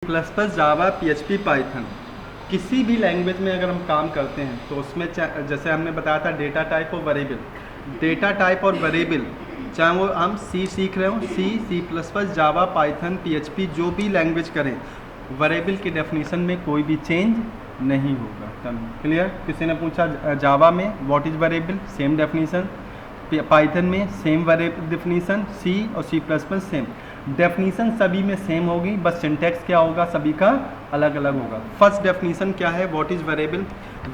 Plus plus जावा PHP Python किसी भी language में अगर हम काम करते हैं तो उसमें जैसे हमने बताया था डेटा टाइप और वेरिएबल, डेटा टाइप और वेरिएबल चाहे वो हम सी सीख रहे हो, C plus plus Java Python PHP जो भी लैंग्वेज करें, वेरिएबल की डेफिनेशन में कोई भी चेंज नहीं होगा। क्लियर? किसी ने पूछा जावा में what is variable, same definition, Python में सेम वेरिएबल डेफिनेशन, सी और C plus plus same definition, सभी में सेम होगी, बस सिंटैक्स क्या होगा सभी का अलग अलग होगा। फर्स्ट डेफिनेशन क्या है, what is variable?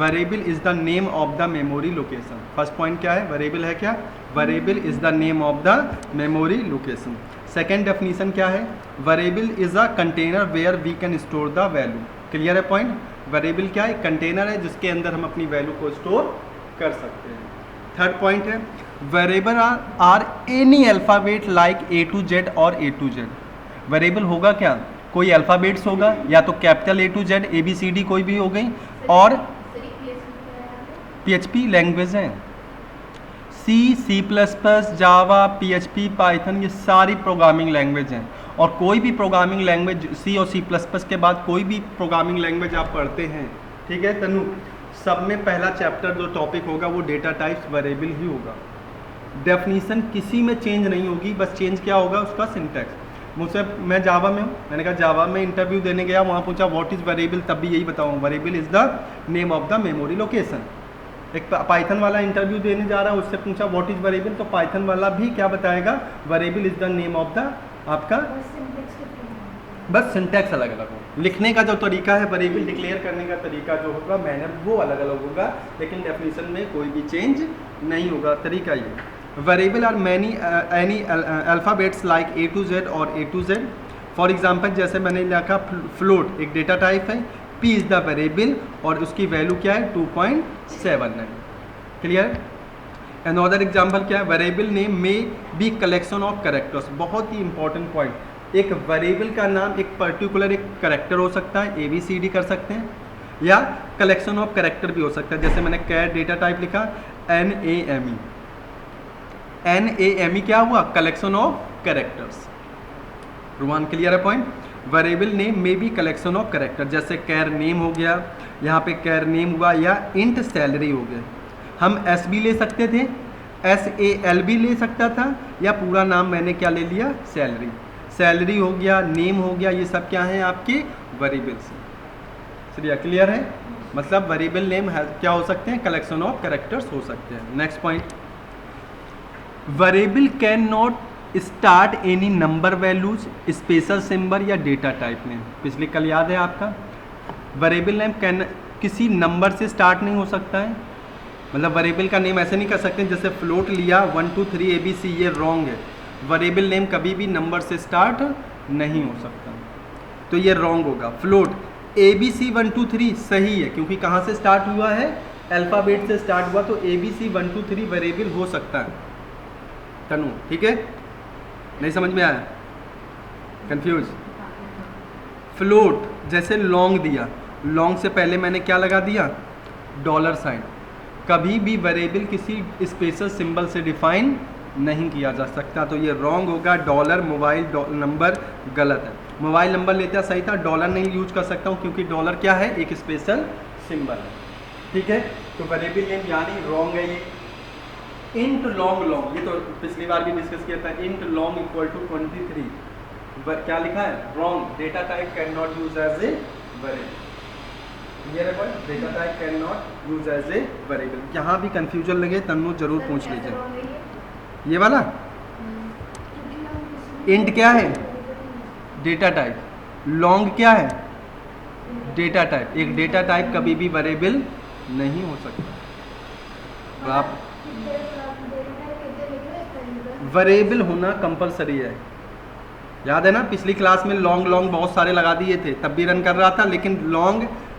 Variable is the name of the memory location. First point क्या है, वेरिएबल है क्या? Variable is the name of the memory location. Second definition क्या है, variable is a container where we can store the value. Clear है point? Variable क्या है, container है जिसके अंदर हम अपनी वैल्यू को स्टोर कर सकते हैं। थर्ड पॉइंट है, variable are any alphabet like A to Z और A to Z। वेरिएबल होगा क्या, कोई अल्फ़ाबेट्स होगा, या तो capital A to Z ABCD कोई भी हो गई, और PHP लैंग्वेज है, C प्लस प्लस जावा PHP पाइथन ये सारी प्रोग्रामिंग लैंग्वेज हैं। और कोई भी प्रोग्रामिंग लैंग्वेज C और C प्लस प्लस के बाद कोई भी प्रोग्रामिंग लैंग्वेज आप पढ़ते हैं, ठीक है तनु, सब में पहला चैप्टर जो टॉपिक होगा वो डेटा टाइप्स वेरिएबल ही होगा। डेफिनेशन किसी में चेंज नहीं होगी, बस चेंज क्या होगा उसका सिंटैक्स। मुझसे मैं जावा में हूँ, मैंने कहा जावा में इंटरव्यू देने गया, वहाँ पूछा व्हाट इज़ वेरिएबल, तब भी यही बताऊँ variable is the name of the memory location. एक पाइथन वाला इंटरव्यू देने जा रहा है, उससे पूछा व्हाट इज़ वेरिएबल, तो पाइथन वाला भी क्या बताएगा, variable is the name of the आपका, बस सिंटैक्स अलग अलग हो, लिखने का जो तरीका है, वेरिएबल डिक्लेयर करने का तरीका जो होगा मैनर वो अलग अलग होगा, लेकिन डेफिनेशन में कोई भी चेंज नहीं होगा। तरीका ये, variable are many any alphabets like A to Z और A to Z। For example जैसे मैंने लिखा फ्लोट एक डेटा टाइप है, P इज़ द वेरिएबल और उसकी वैल्यू क्या है 2.79। क्लियर? अनदर एग्जांपल क्या है, variable name may be collection of characters. बहुत ही इंपॉर्टेंट पॉइंट, एक वेरिएबल का नाम एक पर्टिकुलर एक कैरेक्टर हो सकता है, ABCD कर सकते हैं, या कलेक्शन ऑफ कैरेक्टर भी हो सकता है। जैसे मैंने कैर डेटा टाइप लिखा NAME क्या हुआ, कलेक्शन ऑफ कैरेक्टर्स। रुमान क्लियर है पॉइंट? वेरिएबल नेम में भी कलेक्शन ऑफ कैरेक्टर, जैसे कैर नेम हो गया, यहाँ पे कैर नेम हुआ, या इंट सैलरी हो गया। हम S भी ले सकते थे, SAL भी ले सकता था, या पूरा नाम मैंने क्या ले लिया, सैलरी। सैलरी हो गया, नेम हो गया, ये सब क्या है आपके वेरिएबल्स। चलिए क्लियर है? मतलब वेरिएबल नेम क्या हो सकते हैं, कलेक्शन ऑफ कैरेक्टर्स हो सकते हैं। Next point, variable can not start any number values, special symbol या डेटा टाइप नेम। पिछले कल याद है आपका, वेरिएबल नेम कैन किसी नंबर से स्टार्ट नहीं हो सकता है, मतलब वेरिएबल का नेम ऐसे नहीं कर सकते जैसे फ्लोट लिया 1 2 3 ABC, ये रॉन्ग है। वेरिएबल नेम कभी भी नंबर से स्टार्ट नहीं हो सकता, तो ये रॉन्ग होगा। फ्लोट ABC 1 2 3 सही है, क्योंकि कहाँ से स्टार्ट हुआ है, अल्फ़ाबेट से स्टार्ट हुआ, तो ABC 1 2 3 वेरिएबल हो सकता है। तनु ठीक है? नहीं समझ में आया, कंफ्यूज? फ्लोट जैसे लॉन्ग दिया, लॉन्ग से पहले मैंने क्या लगा दिया, डॉलर साइन। कभी भी वेरिएबल किसी स्पेशल सिंबल से डिफाइन नहीं किया जा सकता, तो ये रॉन्ग होगा। डॉलर मोबाइल नंबर गलत है, मोबाइल नंबर लेता सही था, डॉलर नहीं यूज कर सकता हूँ क्योंकि डॉलर क्या है, एक स्पेशल सिंबल है। ठीक है, तो वेरिएबल नेम यानी रॉन्ग है ये। इंट लॉन्ग, ये तो पिछली बार भी डिस्कस किया था, इंट लॉन्ग इक्वल टू 23, क्या लिखा है, wrong. Data type can not use as a variable, data type can not use as a variable. यहाँ भी कंफ्यूजन लगे तन्नू जरूर पूछ लीजिए। ये वाला इंट क्या है, डेटा टाइप, लॉन्ग क्या है, डेटा टाइप। एक डेटा टाइप कभी भी वेरिएबल नहीं हो सकता। तो आप वेरिएबल होना कंपलसरी है, याद है ना, पिछली क्लास में लॉन्ग बहुत सारे लगा दिए थे, तब भी रन कर रहा था, लेकिन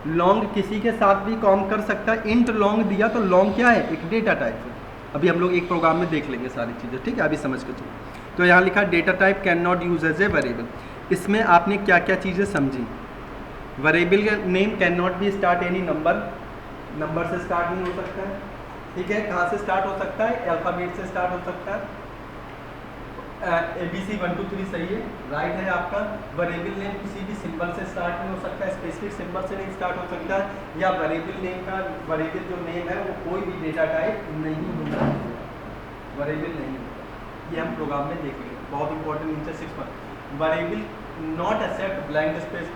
लॉन्ग किसी के साथ भी काम कर सकता है। इंट लॉन्ग दिया तो लॉन्ग क्या है, एक डेटा टाइप है। अभी हम लोग एक प्रोग्राम में देख लेंगे सारी चीज़ें, ठीक है, अभी समझ के चलिए। तो यहाँ लिखा data type can not use as a variable. इसमें आपने क्या क्या चीज़ें समझी, वेरिएबल का name can not be start any number से स्टार्ट नहीं हो सकता है, ठीक है। कहाँ से स्टार्ट हो सकता है, अल्फ़ाबेट से स्टार्ट हो सकता है, ABC 1 2 3 सही है, राइट है आपका। वेरिएबल नेम किसी भी सिंबल से स्टार्ट नहीं हो सकता है, स्पेसिफिक सिंबल से नहीं स्टार्ट हो सकता है, या वेरिएबल नेम का वेरिएबल जो नेम है वो कोई भी डेटा टाइप नहीं होता, वेरिएबल नहीं होता। ये हम प्रोग्राम में देखेंगे, बहुत इंपॉर्टेंट नीचे 6 पर। Variable not accept blank space,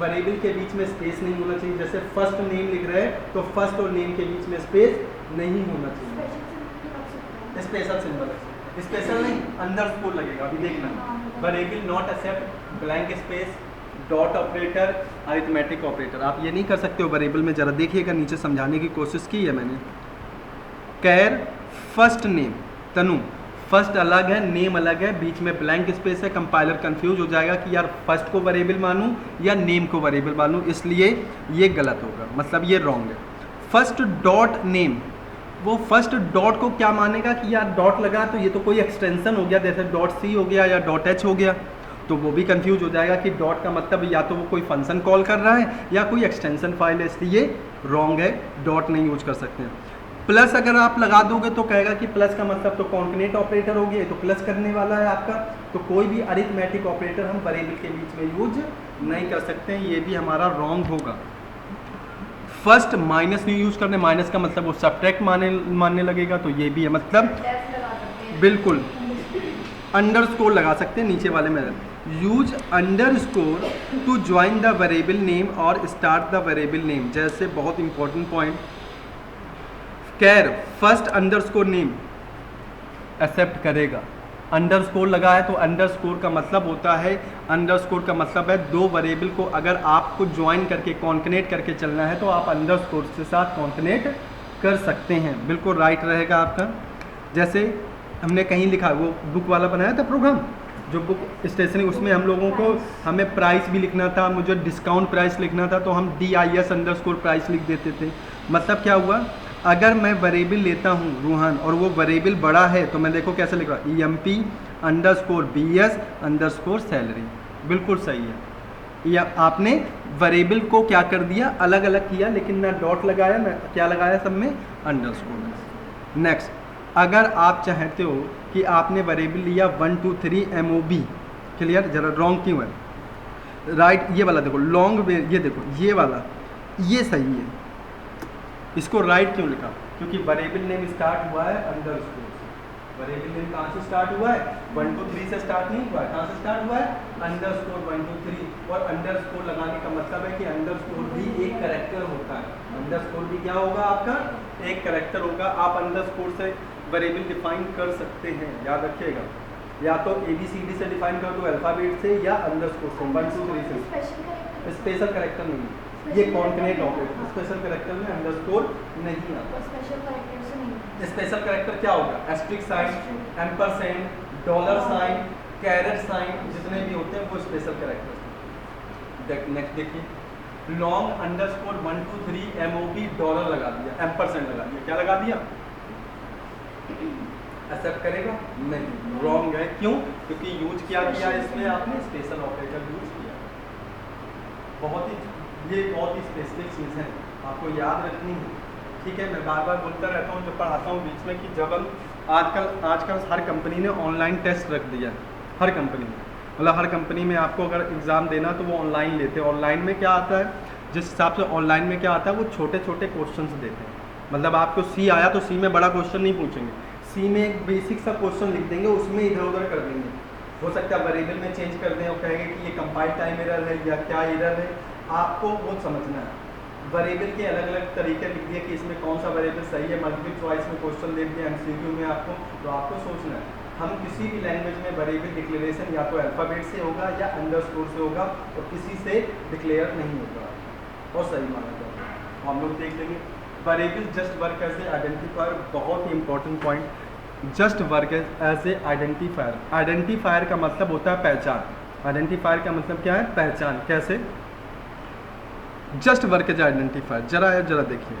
variable के बीच में स्पेस नहीं होना चाहिए। जैसे फर्स्ट नेम लिख रहे हैं तो फर्स्ट और नेम के बीच में स्पेस नहीं होना चाहिए। स्पेशल सिंबल, स्पेशल नहीं, अंडरस्कोर लगेगा, अभी देखना। Variable not accept blank space, dot operator, arithmetic operator. आप ये नहीं कर सकते हो वेरिएबल में, जरा देखिएगा नीचे समझाने की कोशिश की है मैंने। कैर फर्स्ट नेम तनु, फर्स्ट अलग है, नेम अलग है, बीच में ब्लैंक स्पेस है, कंपाइलर कंफ्यूज हो जाएगा कि यार फर्स्ट को वेरिएबल मानूं या नेम को वेरिएबल मानूं, इसलिए ये गलत होगा, मतलब ये रॉन्ग है। फर्स्ट डॉट नेम, वो फर्स्ट डॉट को क्या मानेगा कि यार डॉट लगा तो ये तो कोई एक्सटेंशन हो गया, जैसे डॉट सी हो गया या डॉट एच हो गया, तो वो भी कंफ्यूज हो जाएगा कि डॉट का मतलब या तो वो कोई फंक्शन कॉल कर रहा है या कोई एक्सटेंशन फाइल है, इसलिए रॉन्ग है, डॉट नहीं यूज कर सकते हैं। प्लस अगर आप लगा दोगे तो कहेगा कि प्लस का मतलब तो कॉन्कनेट ऑपरेटर हो गया, तो प्लस करने वाला है आपका, तो कोई भी अरिथमेटिक ऑपरेटर हम वेरिएबल के बीच में यूज नहीं कर सकते हैं, ये भी हमारा रॉन्ग होगा। फर्स्ट माइनस नहीं यूज करने, माइनस का मतलब वो सब्ट्रैक्ट मानने लगेगा, तो ये भी है, मतलब बिल्कुल अंडरस्कोर लगा सकते हैं नीचे वाले में। Use underscore two join the variable name और स्टार्ट द वेरिएबल नेम, जैसे बहुत इंपॉर्टेंट पॉइंट, कैर फर्स्ट अंडरस्कोर नेम एक्सेप्ट करेगा। अंडरस्कोर लगा है तो अंडरस्कोर का मतलब होता है, अंडरस्कोर का मतलब है दो वेरिएबल को अगर आपको ज्वाइन करके कॉन्कनेट करके चलना है तो आप अंडरस्कोर के साथ कॉन्कनेट कर सकते हैं, बिल्कुल राइट रहेगा आपका। जैसे हमने कहीं लिखा, वो बुक वाला बनाया था प्रोग्राम, जो बुक स्टेशनरी, उसमें हम लोगों को हमें प्राइस भी लिखना था, मुझे डिस्काउंट प्राइस लिखना था, तो हम DIS अंडरस्कोर प्राइस लिख देते थे। मतलब क्या हुआ, अगर मैं वेरिएबल लेता हूँ रूहान और वो वेरिएबल बड़ा है तो मैं देखो कैसे लिख रहा हूँ, EMP underscore BS underscore salary, बिल्कुल सही है। या आपने वेरिएबल को क्या कर दिया, अलग अलग किया, लेकिन ना डॉट लगाया ना क्या लगाया, सब में अंडरस्कोर। नेक्स्ट, अगर आप चाहते हो कि आपने वेरिएबल लिया 1 2 3 MOB, क्लियर, जरा रॉन्ग क्यों है, राइट, ये वाला देखो लॉन्ग, ये देखो ये वाला, ये सही है, इसको राइट क्यों लिखा, क्योंकि वेरिएबल नेम स्टार्ट हुआ है अंडरस्कोर से। वेरिएबल नेम कहाँ से स्टार्ट हुआ है, 1 2 3 से स्टार्ट नहीं हुआ है, कहाँ से स्टार्ट हुआ है, अंडरस्कोर 1 2 3। और अंडरस्कोर लगाने का मतलब है कि अंडरस्कोर भी एक कैरेक्टर होता है, अंडरस्कोर भी क्या होगा आपका, एक कैरेक्टर होगा। आप अंडरस्कोर से वेरिएबल डिफाइन कर सकते हैं, याद रखिएगा, या तो ABCD से डिफाइन कर दो अल्फाबेट से, या अंडरस्कोर से 1 2 3 से। स्पेशल कैरेक्टर नहीं, ये कॉन्कनेट ऑपरेटर, स्पेशल कैरेक्टर में अंडरस्कोर नहीं आता। स्पेशल कैरेक्टर क्या होगा, asterisk sign, ampersand, dollar sign, caret sign, जितने भी होते हैं वो स्पेशल कैरेक्टर। नेक्स्ट देखिए, लॉन्ग अंडरस्कोर 1 2 3 MOB डॉलर लगा दिया, एम्परसेंड लगा दिया, क्या लगा दिया, एक्सेप्ट करेगा नहीं, रॉन्ग है। क्यों, क्योंकि यूज क्या किया इसमें आपने, स्पेशल ऑपरेटर यूज किया। ये बहुत ही स्पेसिफिक चीज़ है, आपको याद रखनी है, ठीक है। मैं बार बार बोलता रहता हूँ जब पढ़ाता हूँ बीच में कि जब हम आजकल हर कंपनी ने ऑनलाइन टेस्ट रख दिया है, हर कंपनी में, मतलब हर कंपनी में आपको अगर एग्ज़ाम देना तो वो ऑनलाइन लेते हैं। ऑनलाइन में क्या आता है, जिस हिसाब से ऑनलाइन में क्या आता है, वो छोटे छोटे क्वेश्चन देते हैं, मतलब आपको C आया तो C में बड़ा क्वेश्चन नहीं पूछेंगे, C में एक बेसिक सा क्वेश्चन लिख देंगे, उसमें इधर उधर कर देंगे, हो सकता है वेरिएबल में चेंज कर दें और कहेंगे कि ये कंपाइल टाइम एरर है या क्या एरर है, आपको वो समझना है। वेरिएबल के अलग अलग तरीके लिख दिए कि इसमें कौन सा वेरिएबल सही है, मल्टीपल चॉइस में क्वेश्चन दे दिया, MCQ में आपको, तो आपको सोचना है। हम किसी भी लैंग्वेज में वेरिएबल डिक्लेरेशन या तो अल्फाबेट से होगा या अंडरस्कोर से होगा, और किसी से डिक्लेयर नहीं होगा और सही माना जाता है। हम लोग देख लेंगे variable just work as a identifier, बहुत ही important point, just work as a identifier. Identifier का मतलब होता है पहचान, आइडेंटिफायर का मतलब क्या है, पहचान। कैसे, जस्ट वर्क एज आइडेंटिफायर, जरा देखिए,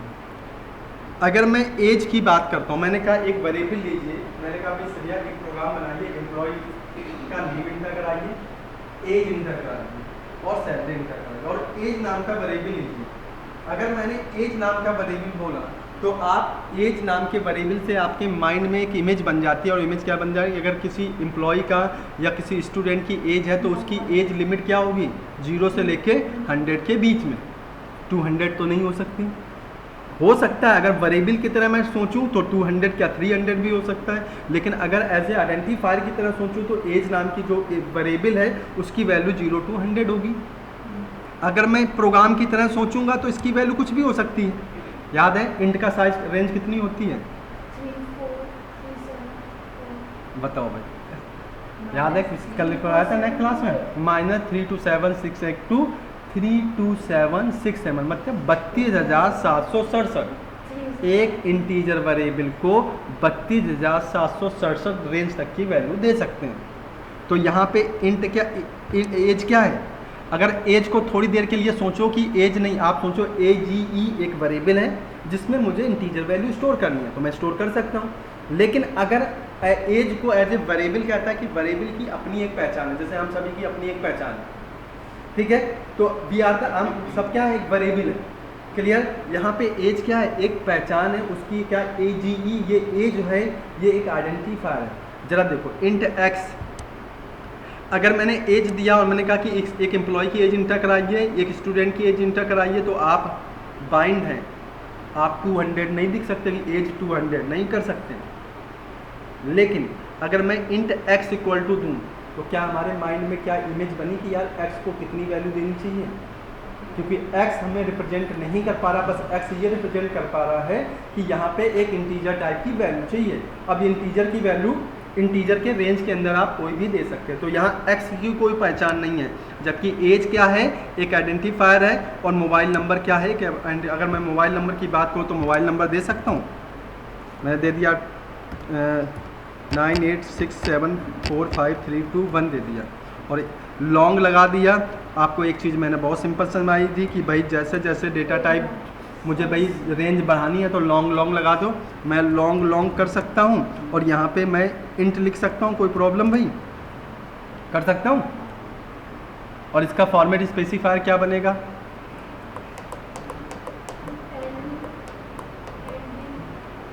अगर मैं एज की बात करता हूँ, मैंने कहा एक वेरिएबल लीजिए, मैंने कहा भाई श्रेया एक प्रोग्राम बनाइए, एम्प्लॉय का नेम इंटर कराइए, एज इंटर कराइए और सैलरी इंटर कराइए, और एज नाम का वेरिएबल लीजिए। अगर मैंने एज नाम का वेरिएबल बोला तो आप एज नाम के वेरिएबल से आपके माइंड में एक इमेज बन जाती है, और इमेज क्या बन जाएगी, अगर किसी एम्प्लॉय का या किसी स्टूडेंट की एज है तो उसकी एज लिमिट क्या होगी, 0 से लेके 100 के बीच में। 200 तो नहीं हो सकती, हो सकता है अगर वेरिएबल की तरह मैं सोचूं तो 200 क्या 300 भी हो सकता है, लेकिन अगर एज ए आइडेंटिफायर की तरह सोचूं तो एज नाम की जो वेरिएबल है उसकी वैल्यू 0 to 100 होगी। अगर मैं प्रोग्राम की तरह सोचूंगा तो इसकी वैल्यू कुछ भी हो सकती है। याद है इंट का साइज रेंज कितनी होती है, 3, 4, 3, 7, बताओ भाई, याद है कल कराया था नेक्स्ट क्लास में, -32768 32767 मतलब 32,767। एक इंटीजर वेरिएबल को 32,767 रेंज तक की वैल्यू दे सकते हैं। तो यहाँ पे इंट क्या, एज क्या है, अगर एज को थोड़ी देर के लिए सोचो कि एज नहीं, आप सोचो AGE एक वेरिएबल है जिसमें मुझे इंटीजर वैल्यू स्टोर करनी है तो मैं स्टोर कर सकता हूँ। लेकिन अगर एज को एज ए वेरिएबल कहता है कि वेरिएबल की अपनी एक पहचान है, जैसे हम सभी की अपनी एक पहचान है, ठीक है, तो वी आर द, हम सब क्या है, एक वेरिएबल है, क्लियर। यहाँ पे एज क्या है, एक पहचान है उसकी, क्या AGE, ये एज है, ये एक आइडेंटिफायर है। जरा देखो इंट x, अगर मैंने एज दिया और मैंने कहा कि एक एम्प्लॉय की एज इंटर कराइए, एक स्टूडेंट की एज इंटर कराइए, तो आप बाइंड हैं, आप 200 नहीं दिख सकते कि एज 200 नहीं कर सकते। लेकिन अगर मैं इंट x इक्वल टू दूँ तो क्या हमारे माइंड में क्या इमेज बनी कि यार x को कितनी वैल्यू देनी चाहिए, क्योंकि x हमें रिप्रेजेंट नहीं कर पा रहा, बस x ये रिप्रेजेंट कर पा रहा है कि यहाँ पे एक इंटीजर टाइप की वैल्यू चाहिए। अब इंटीजर की वैल्यू इंटीजर के रेंज के अंदर आप कोई भी दे सकते हैं, तो यहाँ x की कोई पहचान नहीं है, जबकि एज क्या है, एक आइडेंटिफायर है, और मोबाइल नंबर क्या है कि अगर मैं मोबाइल नंबर की बात करूँ तो मोबाइल नंबर दे सकता हूँ, मैंने दे दिया 98674532 दे दिया और लॉन्ग लगा दिया। आपको एक चीज़ मैंने बहुत सिंपल समझाई थी कि भाई जैसे जैसे डेटा टाइप मुझे भाई रेंज बढ़ानी है तो लॉन्ग लॉन्ग लगा दो, मैं लॉन्ग लॉन्ग कर सकता हूँ और यहाँ पे मैं इंट लिख सकता हूँ, कोई प्रॉब्लम भाई, कर सकता हूँ। और इसका फॉर्मेट स्पेसिफायर क्या बनेगा,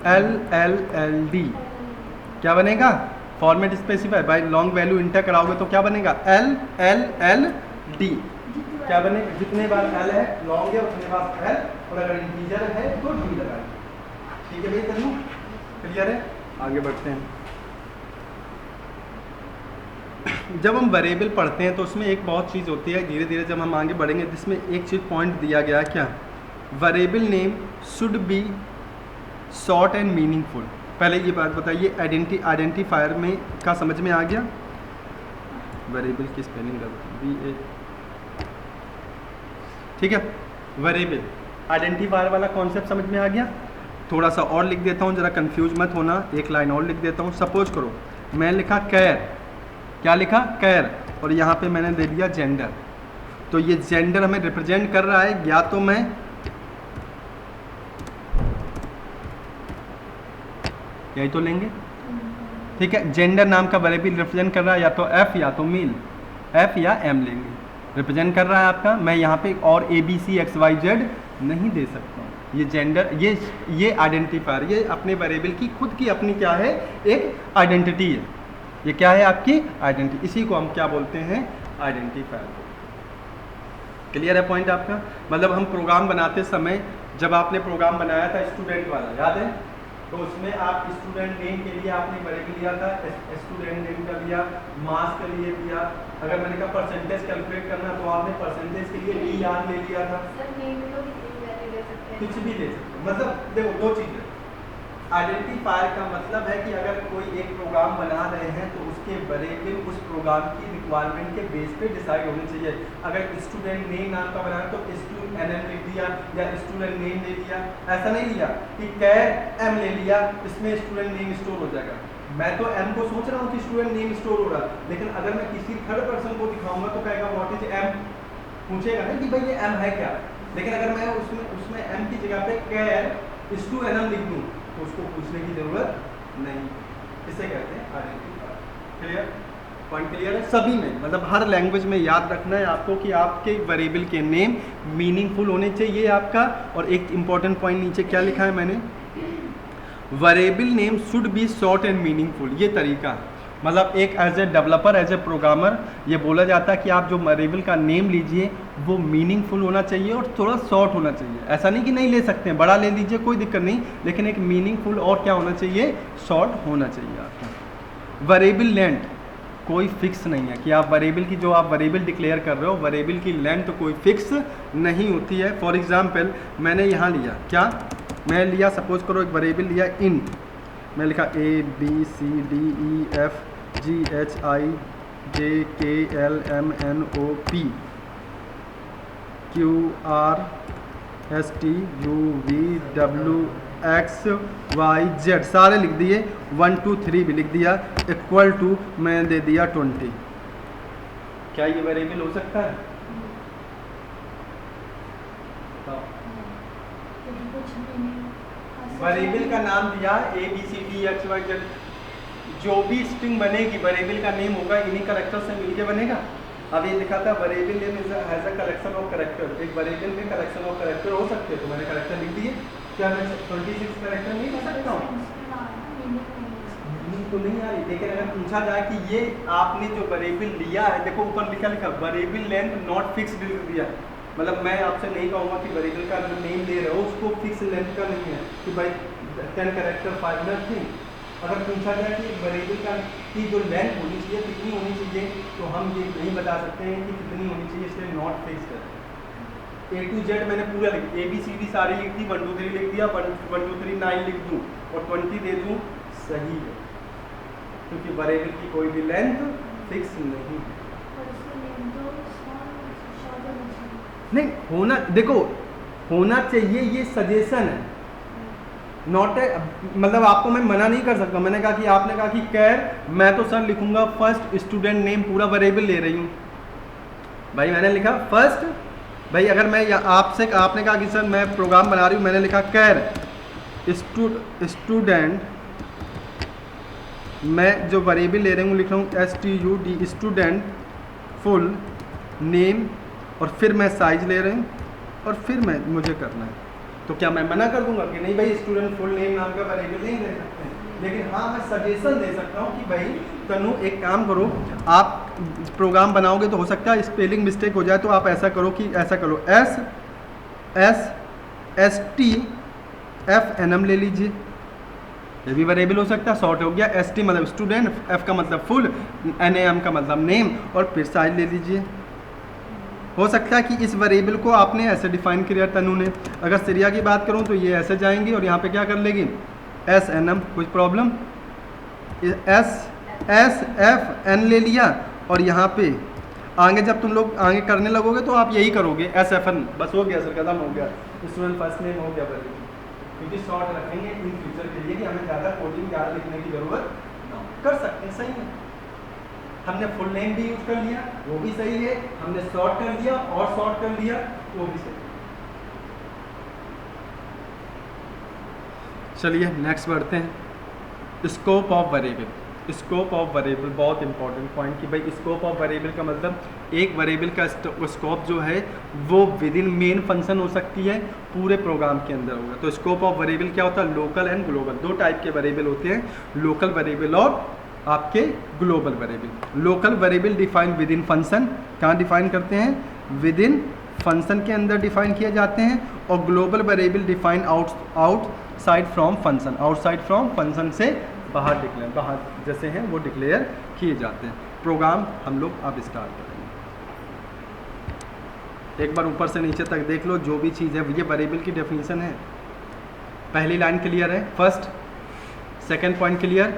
LLLD क्या बनेगा, फॉर्मेट स्पेसिफायर। भाई लॉन्ग वैल्यू इंटर कराओगे तो क्या बनेगा, LLLD क्या बनेगा, जितने बार L है लॉन्ग है उतने बार L, और अगर इंटीजर है तो D लगाएंगे। ठीक है भाई, तनु क्लियर है, आगे बढ़ते हैं। जब हम वेरिएबल पढ़ते हैं तो उसमें एक बहुत चीज़ होती है, धीरे धीरे जब हम आगे बढ़ेंगे जिसमें एक चीज़ पॉइंट दिया गया है, क्या, variable name should be short and meaningful. पहले ये बात बताइए, आइडेंटिफायर में का समझ में आ गया, वेरिएबल की स्पेलिंग BA, ठीक है, वेरिएबल आइडेंटिफायर वाला कॉन्सेप्ट समझ में आ गया। थोड़ा सा और लिख देता हूँ, जरा कंफ्यूज मत होना, एक लाइन और लिख देता हूँ। सपोज करो मैं लिखा कैर, क्या लिखा, कैर, और यहाँ पे मैंने दे दिया जेंडर, तो ये जेंडर हमें रिप्रेजेंट कर रहा है, या तो मैं यही तो लेंगे, ठीक है, जेंडर नाम का वेरिएबल रिप्रेजेंट कर रहा है या तो F या तो मेल, F या M लेंगे, रिप्रेजेंट कर रहा है आपका। मैं यहाँ पे और ABCXYZ नहीं दे सकता हूँ, ये जेंडर, ये आइडेंटिफायर, ये अपने वेरिएबल की खुद की अपनी क्या है, एक आइडेंटिटी है, ये क्या है आपकी आइडेंटिटी, इसी को हम क्या बोलते हैं, आइडेंटिफायर। क्लियर है पॉइंट आपका। मतलब हम प्रोग्राम बनाते समय, जब आपने प्रोग्राम बनाया था स्टूडेंट वाला, याद है, तो उसमें आप स्टूडेंट नेम के लिए आपने वेरिएबल लिया था, स्टूडेंट नेम का लिया, मास के लिए दिया, अगर मैंने कहा परसेंटेज कैलकुलेट करना तो आपने परसेंटेज के लिए ER ले लिया था, कुछ भी ले सकते। मतलब देखो दो चीज़ें, आइडेंटिफायर का मतलब है कि अगर कोई एक प्रोग्राम बना रहे हैं तो उसके वेरिएबल उस प्रोग्राम की रिक्वायरमेंट के बेस पे डिसाइड होने चाहिए। अगर स्टूडेंट नेम नाम का बनाना तो STUNM लिख दिया या स्टूडेंट नेम ले लिया, ऐसा नहीं लिया कि कैर M ले लिया, इसमें स्टूडेंट नेम स्टोर हो जाएगा। मैं तो M को सोच रहा हूँ कि स्टूडेंट नेम स्टोर हो रहा, लेकिन अगर मैं किसी थर्ड पर्सन को दिखाऊंगा तो कहेगा व्हाट इज M, पूछेगा ना कि भाई ये M है क्या। लेकिन अगर मैं उसमें M की जगह पे कैर STUNM लिख दूँ तो उसको पूछने की जरूरत नहीं, इसे कहते हैं आइडेंटिफायर। क्लियर, पॉइंट क्लियर है सभी में। मतलब हर लैंग्वेज में याद रखना है आपको कि आपके वेरिएबल के नेम मीनिंगफुल होने चाहिए आपका। और एक इंपॉर्टेंट पॉइंट नीचे क्या लिखा है मैंने, variable name should be short and meaningful, ये तरीका है। मतलब एक as a developer, as a programmer ये बोला जाता है कि आप जो वेरिएबल का नेम लीजिए वो मीनिंगफुल होना चाहिए और थोड़ा शॉर्ट होना चाहिए। ऐसा नहीं कि नहीं ले सकते हैं, बड़ा ले लीजिए कोई दिक्कत नहीं, लेकिन एक मीनिंगफुल और क्या होना चाहिए, शॉर्ट होना चाहिए आपका। वेरिएबल लेंथ कोई फिक्स नहीं है कि आप वेरिएबल की जो आप वेरिएबल डिक्लेयर कर रहे हो वेरिएबल की लेंथ कोई फिक्स नहीं होती है। फॉर एग्जांपल मैंने यहाँ लिया क्या, मैं लिया सपोज करो एक वेरिएबल लिया इन, मैं लिखा ABCDEFGHIJKLMNOP QRSTUVWXYZ सारे लिख दिए, 1 2 3 भी लिख दिया, इक्वल टू मैं दे दिया 20। क्या ये वेरिएबल हो सकता है? वेरिएबल का नाम दिया ABCDEFGHIJ, जो भी स्ट्रिंग बनेगी वेरिएबल का नेम होगा इन्हीं कैरेक्टर से मिलके बनेगा। अब ये लिखा था variable name is has a collection of character, एक वेरिएबल में कलेक्शन ऑफ कैरेक्टर हो सकते हैं, तो मैंने कैरेक्टर लिख दिए। क्या मैं 26 कैरेक्टर नहीं लिख सकता हूँ? तो नहीं आ रही, लेकिन अगर पूछा जाए कि ये आपने जो वेरिएबल लिया है, देखो ऊपर लिखा वेरिएबल लेंथ नॉट फिक्स्ड लिख दिया, मतलब मैं आपसे नहीं कहूँगा कि वेरिएबल का जो नेम ले रहे हो उसको फिक्स लेंथ का नहीं है कि भाई 10 कैरेक्टर 5 मिनट थी। अगर पूछा जाए कि वेरिएबल का की जो लेंथ होनी चाहिए कितनी होनी चाहिए, तो हम ये नहीं बता सकते हैं कि कितनी होनी चाहिए, इसलिए नॉट फिक्स्ड है। A to Z मैंने पूरा लिख दिया, ABCD सारी लिख दी, 1 2 3 लिख दिया, 1 2 3 9 लिख दूँ और 20 दे दूँ, सही है, क्योंकि वेरिएबल की कोई भी लेंथ फिक्स नहीं है। नहीं होना, देखो होना चाहिए, ये सजेशन है, नॉट ए, मतलब आपको मैं मना नहीं कर सकता। मैंने कहा कि आपने कहा कि कैर मैं तो सर लिखूंगा फर्स्ट स्टूडेंट नेम, पूरा वेरिएबल ले रही हूँ भाई, मैंने लिखा फर्स्ट, भाई अगर मैं आपसे आपने कहा कि सर मैं प्रोग्राम बना रही हूँ, मैंने लिखा कैर स्टूडेंट, मैं जो वेरिएबल ले रही हूँ लिख रहा हूँ STUD स्टूडेंट फुल नेम, और फिर मैं साइज ले रही हूँ और फिर मैं मुझे करना है, तो क्या मैं मना कर दूंगा कि नहीं भाई स्टूडेंट फुल नेम नाम का वेरिएबल नहीं दे सकते हैं? लेकिन हाँ मैं सजेशन दे सकता हूँ कि भाई तनु एक काम करो, आप प्रोग्राम बनाओगे तो हो सकता है स्पेलिंग मिस्टेक हो जाए, तो आप ऐसा करो कि ऐसा करो SSTFNM ले लीजिए, ये भी वेरिएबल हो सकता है, शॉर्ट हो गया, ST मतलब स्टूडेंट, F का मतलब फुल, NAM का मतलब नेम, और फिर साइज ले लीजिए। हो सकता है कि इस वेरिएबल को आपने ऐसे डिफाइन किया तनु ने, अगर सीरिया की बात करूं तो ये ऐसे जाएंगी और यहाँ पे क्या कर लेगी SNM, कुछ प्रॉब्लम, SFN ले लिया, और यहाँ पे आगे जब तुम लोग आगे करने लगोगे तो आप यही करोगे SFN, बस हो गया सर, खत्म हो गया, स्टूडेंट फर्स्ट नेम हो गया वेरिएबल, क्योंकि शॉर्ट रखेंगे इन फ्यूचर के लिए कि हमें ज़्यादा कोडिंग ज़्यादा लिखने की ज़रूरत कर सकते हैं, सही है। हमने फुल नेम भी यूज कर लिया, वो भी सही है, हमने शॉर्ट कर लिया और शॉर्ट कर लिया, वो भी सही है। चलिए नेक्स्ट बढ़ते हैं, scope of variable. Scope of variable बहुत इंपॉर्टेंट पॉइंट कि भाई स्कोप ऑफ वेरिएबल का मतलब एक वेरिएबल का स्कोप जो है वो विद इन मेन फंक्शन हो सकती है, पूरे प्रोग्राम के अंदर होगा। तो स्कोप ऑफ वेरिएबल क्या होता है, लोकल एंड ग्लोबल, दो टाइप के वेरिएबल होते हैं, लोकल वेरिएबल और आपके global variable. Local variable define with in function, कहाँ डिफाइन करते हैं, विद इन फंक्शन के अंदर डिफाइन किए जाते हैं, और global variable define outside from function, outside from function से बाहर डिक्लेयर, बाहर जैसे हैं वो डिक्लेयर किए जाते हैं। प्रोग्राम हम लोग अब स्टार्ट करेंगे, एक बार ऊपर से नीचे तक देख लो, जो भी चीज़ है ये वेरिएबल की डेफिनेशन है। पहली लाइन क्लियर है, first second point clear,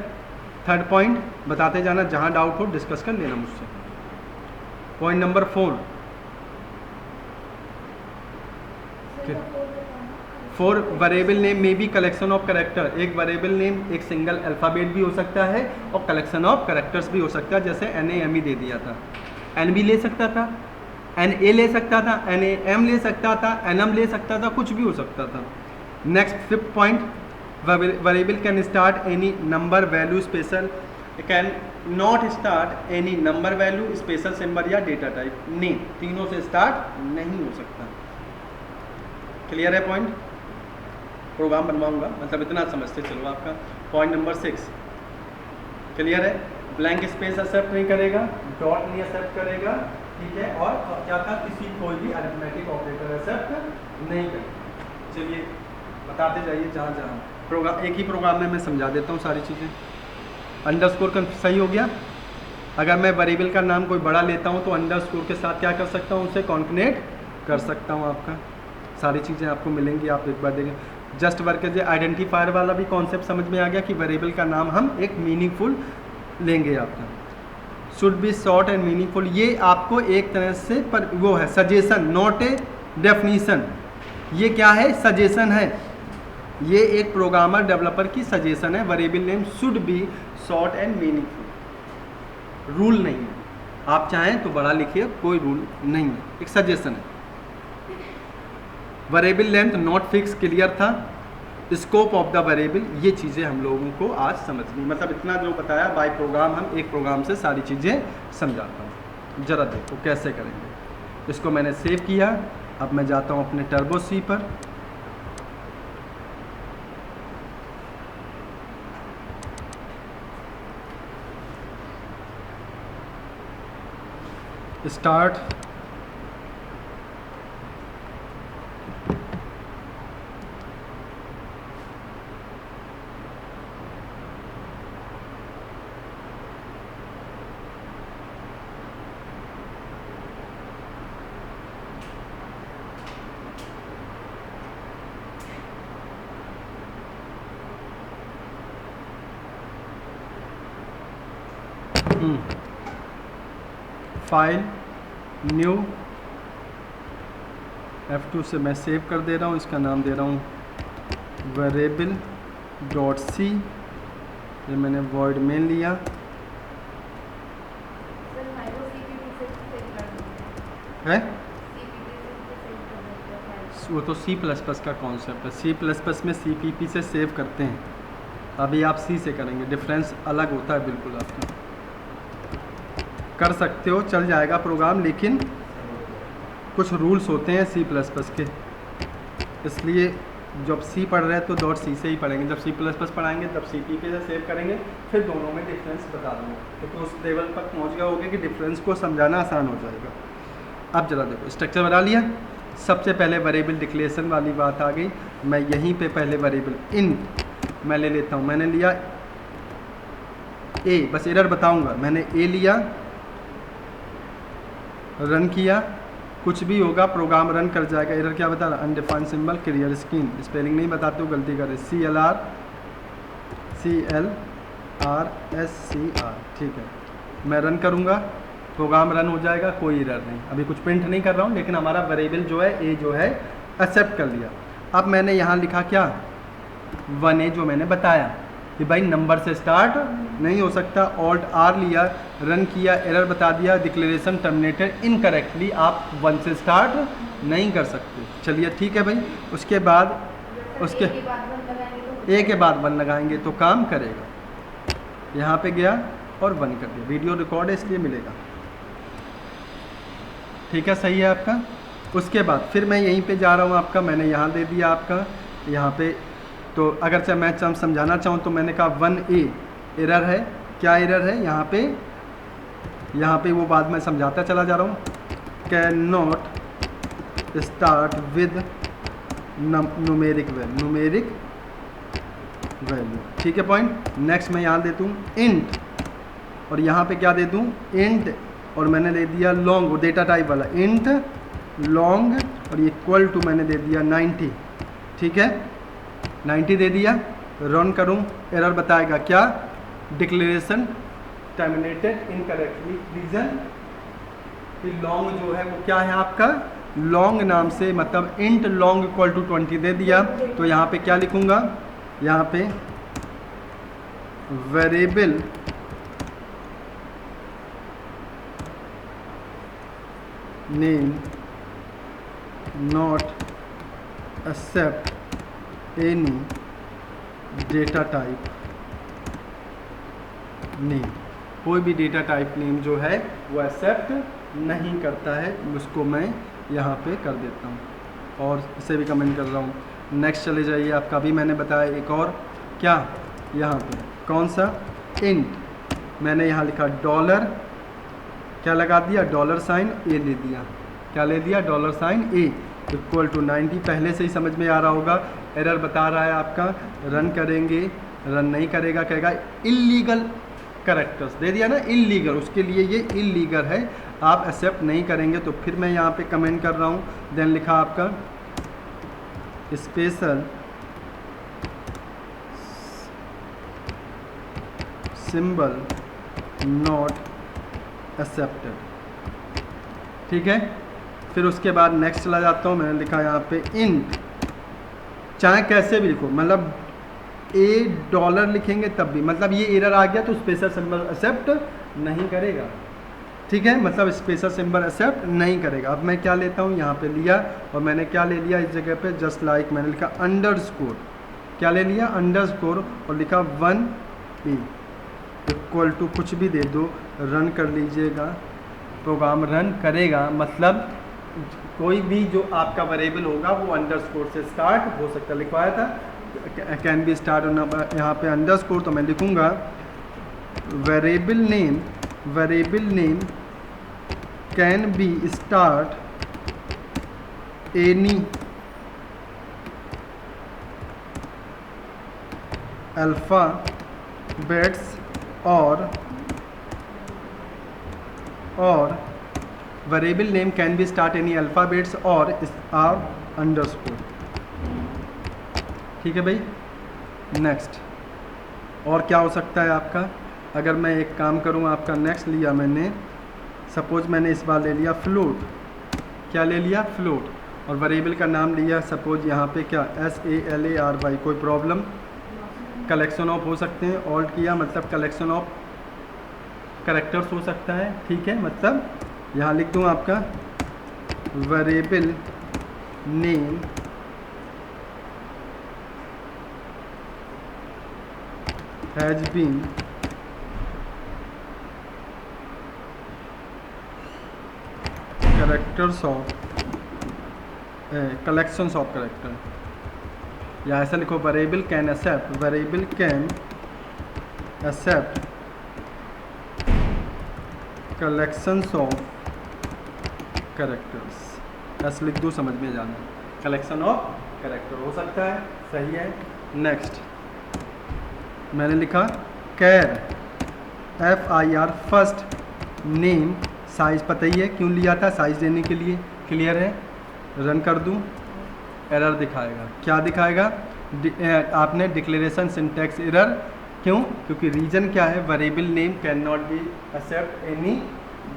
third point बताते जाना, जहाँ डाउट हो डिस्कस कर लेना मुझसे। Point number 4, for variable name में बी कलेक्शन ऑफ कैरेक्टर, एक वेरिएबल नेम एक सिंगल अल्फ़ाबेट भी हो सकता है और कलेक्शन ऑफ कैरेक्टर्स भी हो सकता है, जैसे NAME दे दिया था, NB ले सकता था, NA ले सकता था, NAM ले सकता था, NM ले सकता था, कुछ भी हो सकता था। Next fifth point, variable can start any number value special, can not start any number value special symbol या डेटा टाइप, नेम, तीनों से स्टार्ट नहीं हो सकता। क्लियर है पॉइंट? प्रोग्राम बनवाऊंगा, मतलब इतना समझते चलो आपका। पॉइंट नंबर 6 क्लियर है। ब्लैंक स्पेस एक्सेप्ट नहीं करेगा, डॉट नहीं एक्सेप्ट करेगा, ठीक है। और क्या था, किसी कोई भी अरिथमेटिक ऑपरेटर एक्सेप्ट नहीं करेगा। चलिए बताते जाइए जहाँ जहाँ प्रोग्राम, एक ही प्रोग्राम में मैं समझा देता हूँ सारी चीज़ें। अंडरस्कोर का सही हो गया। अगर मैं वेरिएबल का नाम कोई बड़ा लेता हूँ तो अंडरस्कोर के साथ क्या कर सकता हूँ, उसे कॉन्कनेट कर सकता हूँ। आपका सारी चीज़ें आपको मिलेंगी, आप एक बार देखें। जस्ट वर्क एज आइडेंटिफायर वाला भी कॉन्सेप्ट समझ में आ गया कि वेरिएबल का नाम हम एक मीनिंगफुल लेंगे। आपका should be short and meaningful, ये आपको एक तरह से पर वो है सजेशन, नॉट ए डेफिनीशन। ये क्या है, सजेशन है। ये एक प्रोग्रामर डेवलपर की सजेशन है। Variable name should be short and meaningful, rule नहीं है। आप चाहें तो बड़ा लिखिए, कोई रूल नहीं है, एक सजेशन है। Variable length not fix, clear था। स्कोप ऑफ द वेरिएबल, ये चीज़ें हम लोगों को आज समझनी, मतलब इतना जो बताया बाय प्रोग्राम, हम एक प्रोग्राम से सारी चीज़ें समझाता हूँ। जरा देखो कैसे करेंगे। इसको मैंने सेव किया। अब मैं जाता हूँ अपने टर्बो सी पर। स्टार्ट, फाइल, न्यू, F2 से मैं सेव कर दे रहा हूँ। इसका नाम दे रहा हूँ वेरिएबल डॉट सी। ये मैंने वॉइड मेन लिया। है वो तो C++ का कॉन्सेप्ट है। C++ में CPP से सेव करते हैं, अभी आप C से करेंगे, डिफरेंस अलग होता है बिल्कुल। आपका कर सकते हो, चल जाएगा प्रोग्राम, लेकिन कुछ रूल्स होते हैं C++ के, इसलिए जब C पढ़ रहे हैं तो डॉट सी से ही पढ़ेंगे। जब C++ पढ़ाएंगे तब CPP से सेव करेंगे, फिर दोनों में डिफरेंस बता दूँगा। तो उस लेवल पर पहुँच गए होगे कि डिफरेंस को समझाना आसान हो जाएगा। अब जरा देखो, स्ट्रक्चर बना लिया। सबसे पहले वेरिएबल डिक्लेरेशन वाली बात आ गई। मैं यहीं पे पहले वेरिएबल इंट मैं ले लेता हूँ। मैंने लिया ए, बस एरर बताऊँगा। मैंने ए लिया, रन किया, कुछ भी होगा प्रोग्राम रन कर जाएगा। एरर क्या बता रहा, undefined symbol, clear screen. Spelling नहीं बताते हो, गलती करे। CLR, ठीक है। मैं रन करूँगा, प्रोग्राम रन हो जाएगा, कोई एरर नहीं। अभी कुछ प्रिंट नहीं कर रहा हूँ, लेकिन हमारा वेरिएबल जो है ए जो है एक्सेप्ट कर लिया। अब मैंने यहाँ लिखा क्या, 1A जो मैंने बताया कि भाई नंबर से स्टार्ट नहीं हो सकता। ऑल्ट आर लिया, रन किया, एरर बता दिया, डिक्लेरेशन टर्मिनेटेड इनकरेक्टली, आप 1 से स्टार्ट नहीं कर सकते। चलिए ठीक है भाई। उसके बाद उसके ए के बाद 1 लगाएंगे तो काम करेगा। यहाँ पे गया और 1 कर दिया। वीडियो रिकॉर्ड है इसलिए मिलेगा, ठीक है, सही है आपका। उसके बाद फिर मैं यहीं पे जा रहा हूँ आपका, मैंने यहाँ दे दिया आपका यहाँ पे। तो अगर चाहे मैं समझाना चाहूँ तो मैंने कहा 1A एरर है। क्या एरर है यहाँ पे वो बाद में समझाता चला जा रहा हूँ। Can not start with numeric value, ठीक है पॉइंट। नेक्स्ट मैं यहाँ दे दूँ इंट, और यहाँ पे क्या दे दूँ, इंट, और मैंने दे दिया लॉन्ग, वो डेटा टाइप वाला इंट लॉन्ग, और इक्वल टू मैंने दे दिया 90, ठीक है। 90 दे दिया, रन करूं, एरर बताएगा क्या, डिक्लेरेशन टर्मिनेटेड इनकरेक्टली। रीजन कि लॉन्ग जो है वो क्या है आपका, लॉन्ग नाम से, मतलब इंट लॉन्ग इक्वल टू 20 दे दिया। तो यहाँ पे क्या लिखूंगा, यहाँ पे variable name not accept any data type name, कोई भी डेटा टाइप नेम जो है वो एक्सेप्ट नहीं करता है। उसको मैं यहाँ पे कर देता हूँ, और इसे भी कमेंट कर रहा हूँ। नेक्स्ट चले जाइए, आपका अभी मैंने बताया एक और क्या, यहाँ पे कौन सा, इंट, मैंने यहाँ लिखा डॉलर, क्या लगा दिया, डॉलर साइन ए ले दिया, क्या ले दिया, dollar sign A equal to 90। पहले से ही समझ में आ रहा होगा, एरर बता रहा है आपका, रन करेंगे, रन नहीं करेगा, कहेगा इल्लीगल कैरेक्टर्स दे दिया ना, इल्लीगल, उसके लिए ये इल्लीगल है, आप एक्सेप्ट नहीं करेंगे। तो फिर मैं यहाँ पे कमेंट कर रहा हूँ, देन लिखा आपका स्पेशल सिंबल नॉट एक्सेप्टेड, ठीक है। फिर उसके बाद नेक्स्ट चला जाता हूँ, मैंने लिखा यहाँ पे इंट, चाहे कैसे भी लिखो, मतलब $, लिखेंगे तब भी, मतलब ये एरर आ गया तो स्पेशल सिंबल एक्सेप्ट नहीं करेगा, ठीक है, मतलब स्पेशल सिंबल एक्सेप्ट नहीं करेगा। अब मैं क्या लेता हूँ, यहाँ पे लिया और मैंने क्या ले लिया इस जगह पे, जस्ट लाइक मैंने लिखा अंडरस्कोर, क्या ले लिया, अंडरस्कोर, और लिखा 1A इक्वल टू कुछ भी दे दो, रन कर लीजिएगा, प्रोग्राम रन करेगा। मतलब कोई भी जो आपका वेरिएबल होगा वो अंडरस्कोर से स्टार्ट हो सकता है, लिखवाया था कैन बी स्टार्ट, यहाँ पे अंडरस्कोर, तो मैं लिखूँगा variable name can be start any alphabets और variable name can be start any alphabets और अंडरस्कोर, ठीक है भाई। नेक्स्ट और क्या हो सकता है आपका, अगर मैं एक काम करूँ, आपका नेक्स्ट लिया मैंने, सपोज मैंने इस बार ले लिया फ्लोट, क्या ले लिया, फ्लोट, और वेरिएबल का नाम लिया सपोज यहाँ पे क्या, SALARY, कोई प्रॉब्लम, कलेक्शन ऑफ हो सकते हैं, ऑल्ट किया मतलब कलेक्शन ऑफ कैरेक्टर्स हो सकता है, ठीक है। मतलब यहाँ लिख दूँ आपका variable name has been characters of collections of character, या ऐसा लिखो variable can accept collections of characters, ऐसा लिख दो, समझ में जाना, कलेक्शन ऑफ कैरेक्टर हो सकता है, सही है। नेक्स्ट मैंने लिखा कैर FIR फर्स्ट नेम साइज, पता ही है क्यों लिया था, साइज देने के लिए, क्लियर है। रन कर दूं, एरर दिखाएगा, क्या दिखाएगा, आपने डिक्लेरेशन सिंटैक्स एरर, क्यों, क्योंकि रीजन क्या है, variable name can not be accept any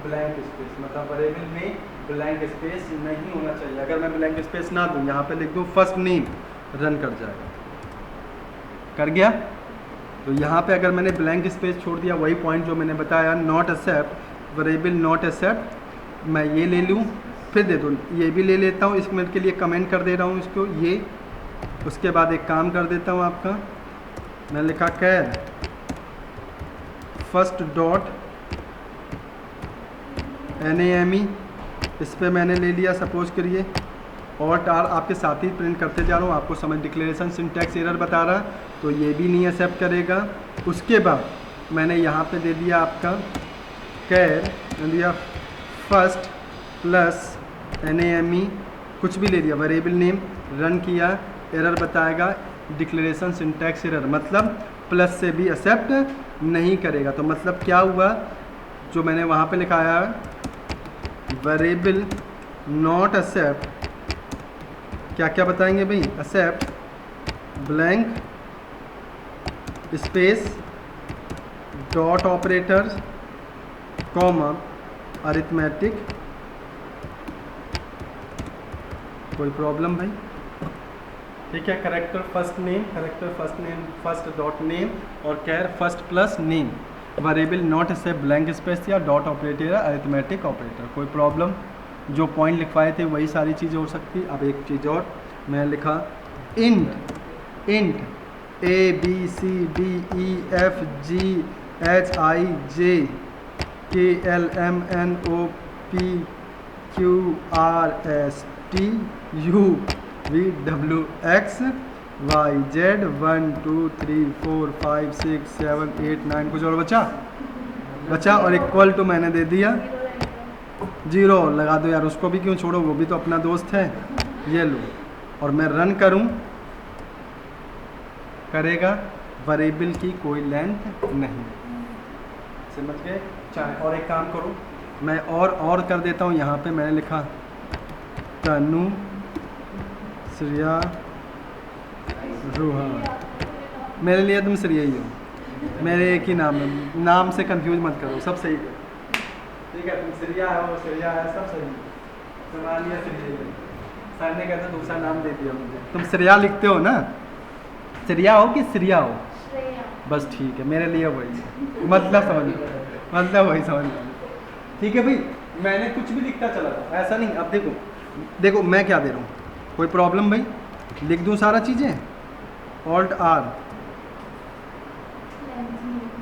blank space, मतलब वेरिएबल में ब्लैंक स्पेस नहीं होना चाहिए। अगर मैं ब्लैंक स्पेस ना दूं, यहाँ पे लिख दूं फर्स्ट नेम, रन कर जाएगा, कर गया। तो यहाँ पे अगर मैंने ब्लैंक स्पेस छोड़ दिया, वही पॉइंट जो मैंने बताया, not accept variable not accept, मैं ये ले लूँ, फिर दे दूँ, ये भी ले लेता हूँ, 1 मिनट के लिए कमेंट कर दे रहा हूँ इसको, ये, उसके बाद एक काम कर देता हूँ आपका, मैं लिखा कैर फर्स्ट डॉट NAME, इस पर मैंने ले लिया, सपोज करिए ऑल्ट R, आपके साथ ही प्रिंट करते जा रहा हूँ, आपको समझ, डिक्लेरेशन सिंटैक्स एरर बता रहा, तो ये भी नहीं एक्सेप्ट करेगा। उसके बाद मैंने यहाँ पे दे दिया आपका कैर, दिया फर्स्ट प्लस NAME, कुछ भी ले लिया, वेरिएबल नेम, रन किया, एरर बताएगा डिक्लेरेशन सिंटैक्स एरर, मतलब प्लस से भी एक्सेप्ट नहीं करेगा। तो मतलब क्या हुआ, जो मैंने वहाँ पे लिखाया वेरिएबल नॉट एक्सेप्ट, क्या क्या बताएंगे भाई, except blank space dot operator comma arithmetic, कोई प्रॉब्लम भाई, ठीक है। Character first name first dot name और char first plus name, variable not accept blank space या डॉट ऑपरेटर या अरिथमेटिक ऑपरेटर, कोई प्रॉब्लम, जो पॉइंट लिखवाए थे वही सारी चीज़ें हो सकती। अब एक चीज़ और मैं लिखा int ABCDEFGHIJKLMNOPQRS T U V W X Y Z 1 2 3 4 5 6 7 8 9 कुछ और बचा और इक्वल टू मैंने दे दिया जीरो लगा दो यार, उसको भी क्यों छोड़ो, वो भी तो अपना दोस्त है। ये लो और मैं रन करूं, करेगा वेरिएबल की कोई लेंथ नहीं, समझ गए। चाहे और एक काम करो, मैं और कर देता हूं। यहाँ पे मैंने लिखा तनु श्रेया रूहा, मेरे लिए तुम श्रेया ही हो, मेरे एक ही नाम है, नाम से कंफ्यूज मत करो, सब सही करो, ठीक है। तुम श्रेया हो, श्रेया है, सब सही समान लिया श्रेया। सर ने कहते दूसरा नाम दे दिया मुझे, तुम श्रेया लिखते हो ना, श्रेया हो कि श्रेया हो, बस ठीक है, मेरे लिए वही मतलब समझ लो, मतलब वही समझ लो, ठीक है भाई। मैंने कुछ भी लिखता चला था, ऐसा नहीं। अब देखो मैं क्या दे रहा हूँ, कोई प्रॉब्लम भाई, लिख दूँ सारा चीज़ें, ऑल्ट आर,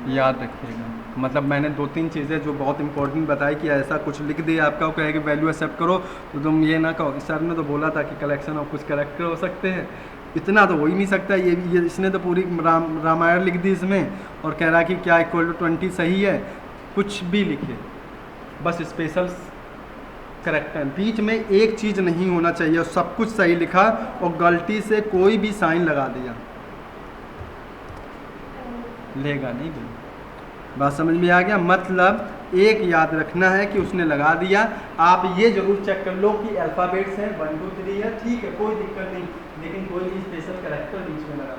याद रखिएगा। मतलब मैंने 2-3 चीज़ें जो बहुत इंपॉर्टेंट बताई कि ऐसा कुछ लिख दिया आपका, वो कहे कि वैल्यू एक्सेप्ट करो, तो तुम ये ना कहो कि सर ने तो बोला था कि कलेक्शन ऑफ कुछ कैरेक्टर हो सकते हैं, इतना तो हो ही नहीं सकता। ये इसने तो पूरी रामायण लिख दी इसमें, और कह रहा कि क्या इक्वल टू 20 सही है, कुछ भी लिखे, बस स्पेशल करेक्टर, बीच में एक चीज़ नहीं होना चाहिए, और सब कुछ सही लिखा और गलती से कोई भी साइन लगा दिया, लेगा नहीं भाई। बात समझ में आ गया। मतलब एक याद रखना है कि उसने लगा दिया, आप ये जरूर चेक कर लो कि अल्फ़ाबेट्स हैं 1 2 3 है, ठीक है, कोई दिक्कत नहीं, लेकिन कोई भी स्पेशल कैरेक्टर बीच में लगा,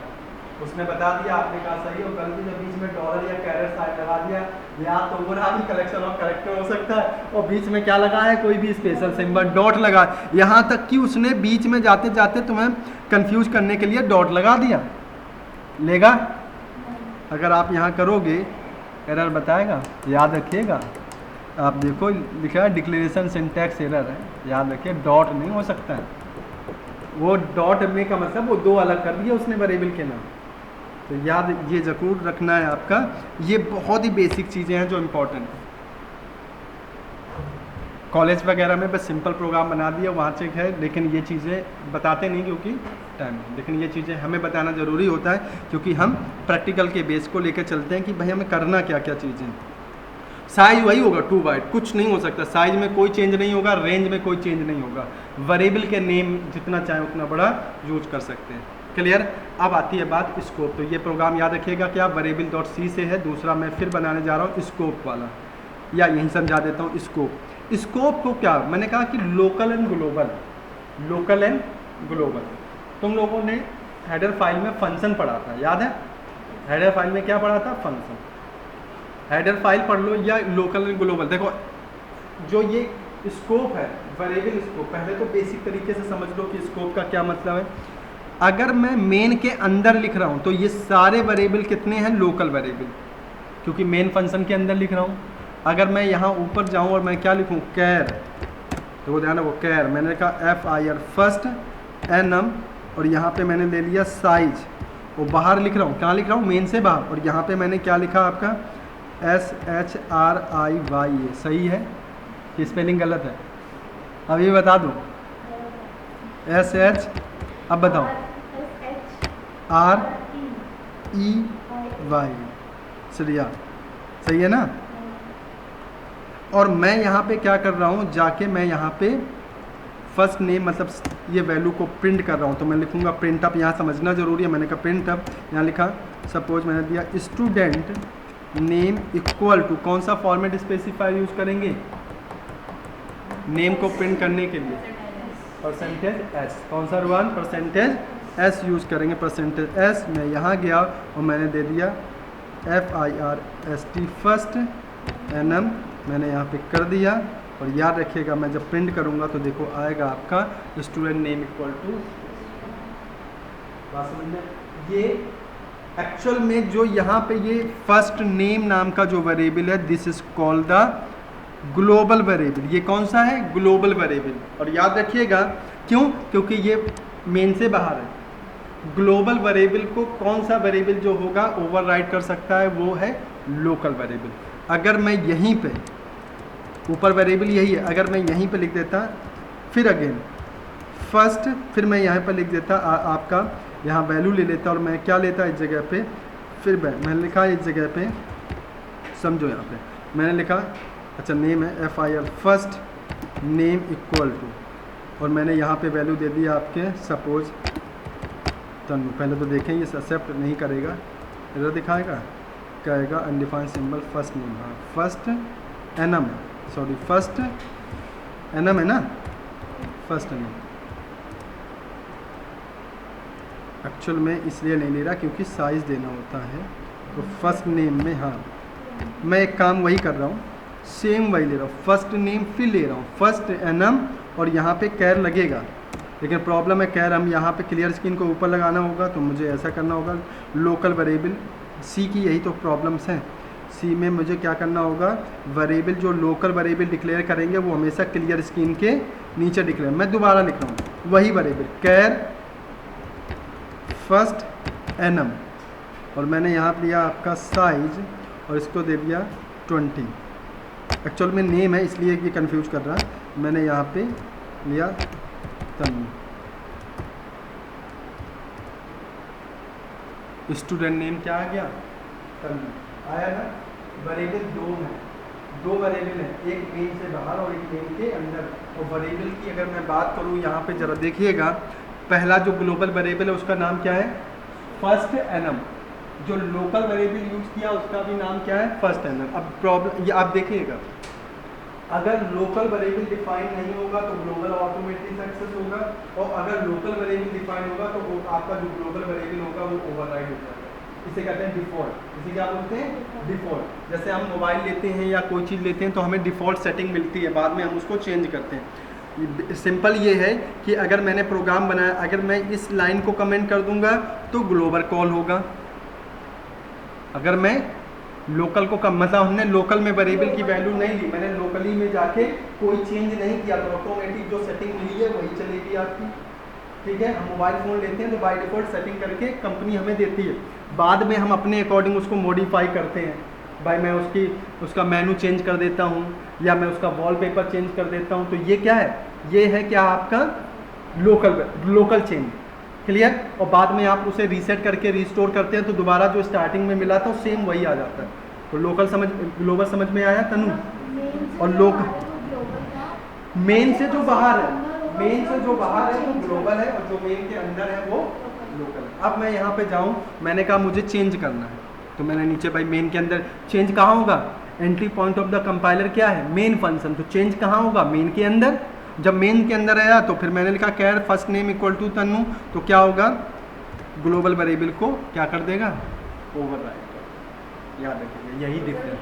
उसने बता दिया, आपने कहा सही, और गलती से बीच में डॉलर या कैरेट साइन लगा दिया, या तो ओवरऑल भी कलेक्शन ऑफ कैरेक्टर हो सकता है, और बीच में क्या लगा है, कोई भी स्पेशल सिंबल डॉट लगा, यहाँ तक कि उसने बीच में जाते जाते तुम्हें कंफ्यूज करने के लिए डॉट लगा दिया, लेगा। अगर आप यहाँ करोगे एरर बताएगा, याद रखिएगा। आप देखो लिखा है डिक्लेरेशन सिंटैक्स एरर है, याद रखिए, डॉट नहीं हो सकता है, वो डॉट में का मतलब वो दो अलग कर दिया उसने वेरिएबल के नाम, तो याद ये जरूर रखना है आपका। ये बहुत ही बेसिक चीज़ें हैं जो इम्पोर्टेंट है। कॉलेज वगैरह में बस सिंपल प्रोग्राम बना दिया, वहाँ चेक है, लेकिन ये चीज़ें बताते नहीं क्योंकि टाइम है, लेकिन ये चीज़ें हमें बताना ज़रूरी होता है क्योंकि हम प्रैक्टिकल के बेस को लेकर चलते हैं कि भाई हमें करना क्या क्या चीज़ें। साइज वही होगा 2 बाइट, कुछ नहीं हो सकता, साइज में कोई चेंज नहीं होगा, रेंज में कोई चेंज नहीं होगा, वेरिएबल के नेम जितना चाहे उतना बड़ा यूज कर सकते हैं। क्लियर। अब आती है बात स्कोप, तो ये प्रोग्राम याद रखिएगा क्या variable.c से है, दूसरा मैं फिर बनाने जा रहा हूँ स्कोप वाला, या यहीं समझा देता हूँ स्कोप। स्कोप को क्या मैंने कहा कि local and global, local and global. तुम लोगों ने हेडर फाइल में फंक्शन पढ़ा था, याद है? हेडर फाइल में क्या पढ़ा था? फंक्शन। हेडर फाइल पढ़ लो या लोकल एंड ग्लोबल। देखो जो ये स्कोप है, वेरिएबल स्कोप, पहले तो बेसिक तरीके से समझ लो कि स्कोप का क्या मतलब है। अगर मैं मेन के अंदर लिख रहा हूँ तो ये सारे वेरिएबल कितने हैं? लोकल वेरिएबल, क्योंकि मेन फंक्शन के अंदर लिख रहा हूँ। अगर मैं यहाँ ऊपर जाऊँ और मैं क्या लिखूँ? कैर, तो वो ध्यान रखो कैर, मैंने कहा FIR फर्स्ट एनम, और यहाँ पे मैंने ले लिया साइज, वो बाहर लिख रहा हूँ, कहाँ लिख रहा हूँ? मेन से बाहर। और यहाँ पे मैंने क्या लिखा आपका? SHRIYA, सही है कि स्पेलिंग गलत है? अब ये बता दो। SH, अब बताओ। REY, श्रेया, सही है ना? और मैं यहाँ पे क्या कर रहा हूँ? जाके मैं यहाँ पे फर्स्ट नेम मतलब ये वैल्यू को प्रिंट कर रहा हूँ, तो मैं लिखूँगा प्रिंट अप। यहाँ समझना जरूरी है, मैंने कहा प्रिंट अप, यहाँ लिखा सपोज मैंने दिया स्टूडेंट नेम इक्वल टू, कौन सा फॉर्मेट स्पेसिफायर यूज़ करेंगे नेम को प्रिंट करने के लिए? %s। कौन सा रुआन? %s यूज़ करेंगे, %s। मैं यहाँ गया और मैंने दे दिया FIRST फर्स्ट एनम, मैंने यहाँ पे कर दिया। और याद रखिएगा मैं जब प्रिंट करूँगा तो देखो आएगा आपका स्टूडेंट नेम इक्वल टू, बात समझ में? ये एक्चुअल में जो यहाँ पे ये फर्स्ट नेम नाम का जो वेरिएबल है, this is called the global variable. ये कौन सा है? Global variable. और याद रखिएगा क्यों? क्योंकि ये मेन से बाहर है। ग्लोबल वेरिएबल को कौन सा वेरिएबल जो होगा ओवरराइड कर सकता है? वो है लोकल वेरिएबल। अगर मैं यहीं पे ऊपर वेरिएबल यही है, अगर मैं यहीं पे लिख देता फिर अगेन फर्स्ट, फिर मैं यहाँ पर लिख देता आपका यहाँ वैल्यू ले लेता और मैं क्या लेता इस जगह पे, फिर मैंने लिखा इस जगह पे, समझो यहाँ पे मैंने लिखा, अच्छा नेम है FIR first name equal to, और मैंने यहाँ पे वैल्यू दे दी आपके सपोज तनु। पहले तो देखें ये एक्सेप्ट नहीं करेगा, एरर दिखाएगा, कहेगा अनडिफाइंड सिंबल फर्स्ट नेम, हाँ first annum, sorry first annum है ना, फर्स्ट एनम एक्चुअल में इसलिए नहीं ले रहा क्योंकि साइज़ देना होता है, तो फर्स्ट नेम में, हाँ मैं एक काम वही कर रहा हूँ, सेम वही ले रहा हूँ, फर्स्ट नेम फिर ले रहा हूँ फर्स्ट एनम, और यहाँ पे कैर लगेगा, लेकिन प्रॉब्लम है कैर हम यहाँ पे क्लियर स्क्रीन को ऊपर लगाना होगा, तो मुझे ऐसा करना होगा लोकल वेरिएबल सी की, यही तो प्रॉब्लम्स हैं सी में, मुझे क्या करना होगा, वेरिएबल जो लोकल वेरिएबल डिक्लेयर करेंगे वो हमेशा क्लियर स्क्रीन के नीचे डिक्लेयर, मैं दोबारा लिख रहा हूँ वही वेरिएबल कैर फर्स्ट एनम, और मैंने यहाँ पर लिया आपका साइज और इसको दे दिया 20, एक्चुअल में नेम है इसलिए ये कंफ्यूज कर रहा है, मैंने यहाँ पे लिया तनु, स्टूडेंट नेम क्या आ गया, तनु आया ना। वेरिएबल दो वेरिएबल हैं, एक मेन से बाहर और एक मेन के अंदर, और वेरिएबल की अगर मैं बात करूँ यहाँ पे ज़रा देखिएगा, पहला जो ग्लोबल वेरिएबल है उसका नाम क्या है, फर्स्ट एनम, जो लोकल वेरिएबल यूज़ किया उसका भी नाम क्या है, फर्स्ट एनम। अब प्रॉब्लम ये आप देखिएगा, अगर लोकल वेरिएबल डिफाइन नहीं होगा तो ग्लोबल ऑटोमेटिक सक्सेस होगा, और अगर लोकल वेरिएबल डिफाइन होगा तो वो आपका जो ग्लोबल वेरिएबल होगा वो ओवरराइड हो जाएगा, इसे कहते हैं डिफ़ॉल्ट। इसे क्या बोलते हैं, डिफ़ॉल्ट। जैसे हम मोबाइल लेते हैं या कोई चीज़ लेते हैं तो हमें डिफ़ॉल्ट सेटिंग मिलती है, बाद में हम उसको चेंज करते हैं। सिंपल ये है कि अगर मैंने प्रोग्राम बनाया, अगर मैं इस लाइन को कमेंट कर दूंगा तो ग्लोबल कॉल होगा, अगर मैं लोकल को कम, मतलब हमने लोकल में वेरिएबल की वैल्यू नहीं ली, मैंने लोकली में जाके कोई चेंज नहीं किया, तो ऑटोमेटिक जो सेटिंग मिली है वही चलेगी आपकी, ठीक है। हम मोबाइल फ़ोन लेते हैं तो बाय डिफ़ॉल्ट सेटिंग करके कंपनी हमें देती है, बाद में हम अपने अकॉर्डिंग उसको मॉडिफाई करते हैं, भाई मैं उसका मेनू चेंज कर देता हूँ या मैं उसका वॉलपेपर चेंज कर देता हूँ, तो ये क्या है, ये है क्या आपका लोकल चेंज, क्लियर। और बाद में आप उसे रीसेट करके रिस्टोर करते हैं तो दोबारा जो स्टार्टिंग में मिला था सेम वही आ जाता है। तो ग्लोबल समझ में आया तनु। और मेन से जो बाहर है, मेन से जो बाहर है वो ग्लोबल है, और जो मेन के अंदर है वो लोकल है। अब मैं यहाँ पे जाऊँ, मैंने कहा मुझे चेंज करना है, तो मैंने नीचे भाई मेन के अंदर चेंज कहाँ होगा, entry point of the compiler क्या है, मेन फंक्शन, तो चेंज कहाँ होगा, मेन के अंदर। जब मेन के अंदर आया तो फिर मैंने लिखा कैर फर्स्ट नेम इक्वल टू तनु, तो क्या होगा, ग्लोबल वेरिएबल को क्या कर देगा, ओवरराइड। याद रखिएगा यही डिफरेंस,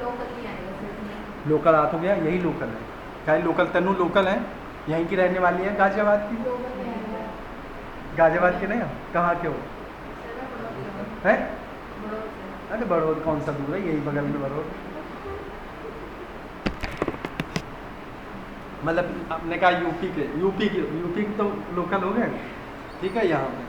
लोकल आ तो गया, यही लोकल है, क्या लोकल, तनु लोकल है, यहीं की रहने वाली है, गाजियाबाद की, गाजियाबाद के नहीं, कहाँ के हो है, अरे बड़ौद कौन सा दूर है, यही बगल में बड़ौद, मतलब आपने कहा यूपी की तो लोकल हो गए, ठीक है। यहाँ पे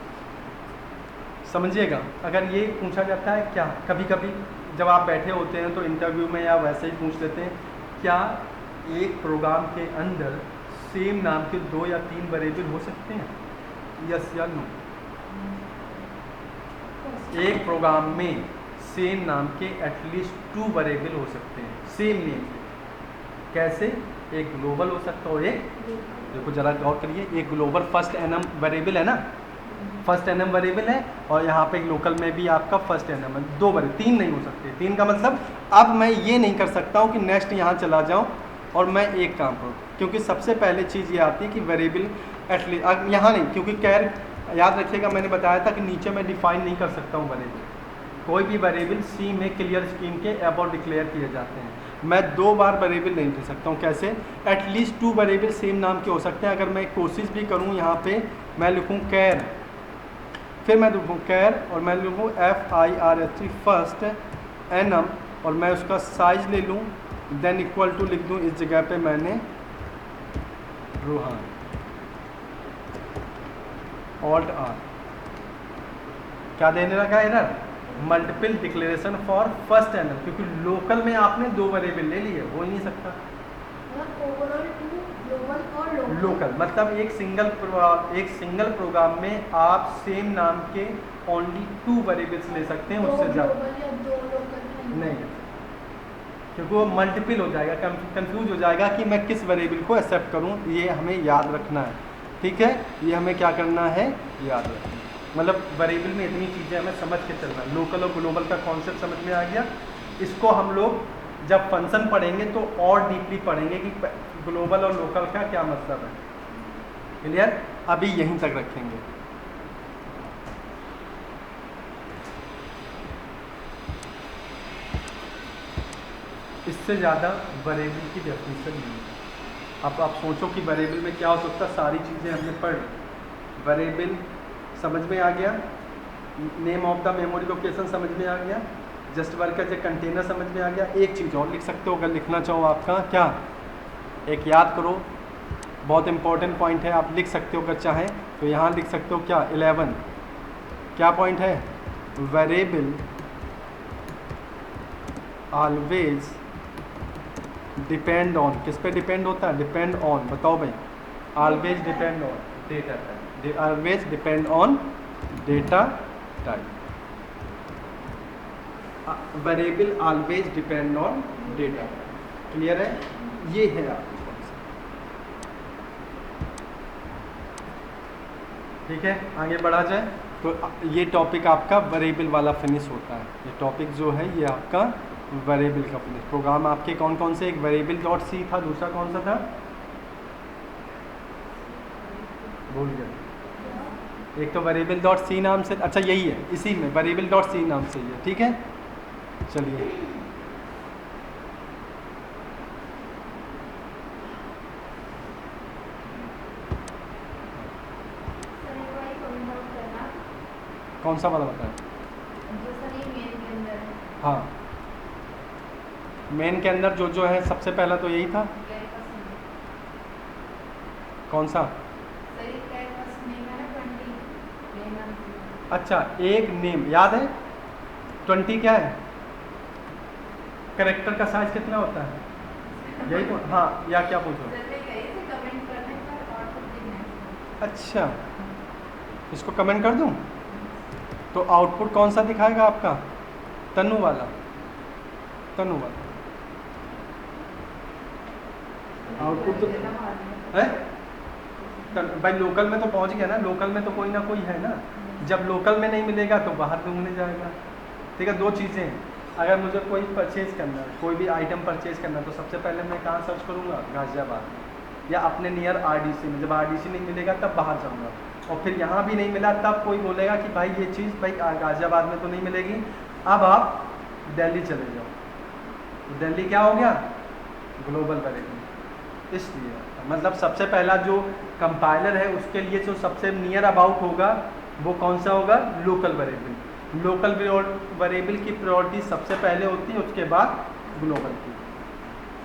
समझिएगा, अगर ये पूछा जाता है क्या, कभी कभी जब आप बैठे होते हैं तो इंटरव्यू में या वैसे ही पूछ लेते हैं, क्या एक प्रोग्राम के अंदर सेम नाम के 2 या 3 वेरिएबल हो सकते हैं, यस या नो। एक प्रोग्राम में सेम नाम के एटलीस्ट 2 वेरिएबल हो सकते हैं सेम नेम के, कैसे, एक ग्लोबल हो सकता है, एक देखो जरा गौर करिए, एक ग्लोबल फर्स्ट एनम वेरिएबल है ना, फर्स्ट एनम वेरिएबल है, और यहाँ पे लोकल में भी आपका फर्स्ट एनम है, 2 वेरिएबल, 3 नहीं हो सकते। 3 का मतलब अब मैं ये नहीं कर सकता हूँ कि नेक्स्ट यहाँ चला जाऊँ और मैं एक काम करूँ, क्योंकि सबसे पहले चीज़ ये आती है कि वेरिएबल एटलीस्ट यहाँ नहीं, क्योंकि कैर याद रखिएगा मैंने बताया था कि नीचे मैं डिफाइन नहीं कर सकता हूँ वेरिएबल, कोई भी वेरिएबल सी में क्लियर स्क्रीन के अबॉव डिक्लेयर किए जाते हैं, मैं 2 बार वेरिएबल नहीं दे सकता हूँ, कैसे, एटलीस्ट 2 वेरिएबल सेम नाम के हो सकते हैं। अगर मैं कोशिश भी करूँ यहाँ पे मैं लिखूँ कैर, फिर मैं लिखूँ कैर और मैं लिखूँ FIRST फर्स्ट एनम, और मैं उसका साइज ले लूँ, देन इक्वल टू लिख दूँ, इस जगह पे मैंने रोहान ऑल्ट R, क्या देने लगा इधर, multiple declaration for first annum, क्योंकि लोकल में आपने 2 वेरिएबल ले लिए, हो ही नहीं सकता, मतलब ओवरऑल टू ग्लोबल और लोकल मतलब एक सिंगल प्रोग्राम में आप सेम नाम के ओनली 2 वेरिएबल्स ले सकते हैं, उससे ज़्यादा ग्लोबल या 2 लोकल नहीं, क्योंकि वो मल्टीपल हो जाएगा, कंफ्यूज हो जाएगा कि मैं किस वेरिएबल को एक्सेप्ट करूं। ये हमें याद रखना है, ठीक है, ये हमें क्या करना है, याद रखना। मतलब वेरिएबल में इतनी चीज़ें हमें समझ के चलना। लोकल और ग्लोबल का कॉन्सेप्ट समझ में आ गया। इसको हम लोग जब फंक्शन पढ़ेंगे तो और डीपली पढ़ेंगे कि ग्लोबल और लोकल का क्या मतलब है। क्लियर? अभी यहीं तक रखेंगे। इससे ज़्यादा वेरिएबल की डेफिनेशन नहीं है। अब आप सोचो कि वेरिएबल में क्या हो सकता है, सारी चीज़ें हमने पढ़ ली। वेरिएबल समझ में आ गया, name of the memory location समझ में आ गया, just work as a container समझ में आ गया। एक चीज़ और लिख सकते हो अगर लिखना चाहो आपका, क्या एक याद करो, बहुत इंपॉर्टेंट पॉइंट है, आप लिख सकते हो अगर चाहें तो यहाँ लिख सकते हो क्या 11 क्या पॉइंट है, वेरिएबल ऑलवेज डिपेंड ऑन, किस पे डिपेंड होता है, डिपेंड ऑन, बताओ भाई, always depend on data type, always depend on data type, variable always depend on data. Clear है? ये है आपकी कॉन्सेप्ट। ठीक है, आगे बढ़ा जाए तो ये टॉपिक आपका वेरिएबल वाला फिनिश होता है। ये टॉपिक जो है ये आपका वेरिएबल का फिनिश। प्रोग्राम आपके कौन कौन से, एक वेरिएबल डॉट सी था, दूसरा कौन सा था, भूल गया। एक तो वेरिएबल डॉट सी नाम से, अच्छा यही है, इसी में वेरिएबल डॉट सी नाम से ही है। ठीक है, चलिए कौन सा वाला बताएं। हाँ, मेन के अंदर जो है सबसे पहला तो यही था, कौन सा, अच्छा एक नेम याद है, 20 क्या है, कैरेक्टर का साइज कितना होता है, यही तो, हाँ, या क्या पूछो, अच्छा इसको कमेंट कर दूं तो आउटपुट कौन सा दिखाएगा आपका, तनु वाला, तनु वाला आउटपुट तो है भाई। लोकल में तो पहुंच गया ना, लोकल में तो कोई ना कोई है ना, जब लोकल में नहीं मिलेगा तो बाहर ढूंढने जाएगा। ठीक है, दो चीज़ें, अगर मुझे कोई परचेज़ करना है, कोई भी आइटम परचेज़ करना है तो सबसे पहले मैं कहाँ सर्च करूँगा, गाज़ियाबाद या अपने नियर आरडीसी में। जब आरडीसी नहीं मिलेगा तब बाहर जाऊँगा, और फिर यहाँ भी नहीं मिला तब कोई बोलेगा कि भाई ये चीज़ भाई गाज़ियाबाद में तो नहीं मिलेगी, अब आप दिल्ली चले जाओ। दिल्ली क्या हो गया, ग्लोबल वेरिएबल। इसलिए मतलब सबसे पहला जो कंपाइलर है उसके लिए जो सबसे नियर अबाउट होगा वो कौन सा होगा, लोकल वेरिएबल। लोकल वेरिएबल की प्रायोरिटी सबसे पहले होती है, उसके बाद ग्लोबल की।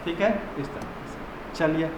ठीक है, इस तरह से चलिए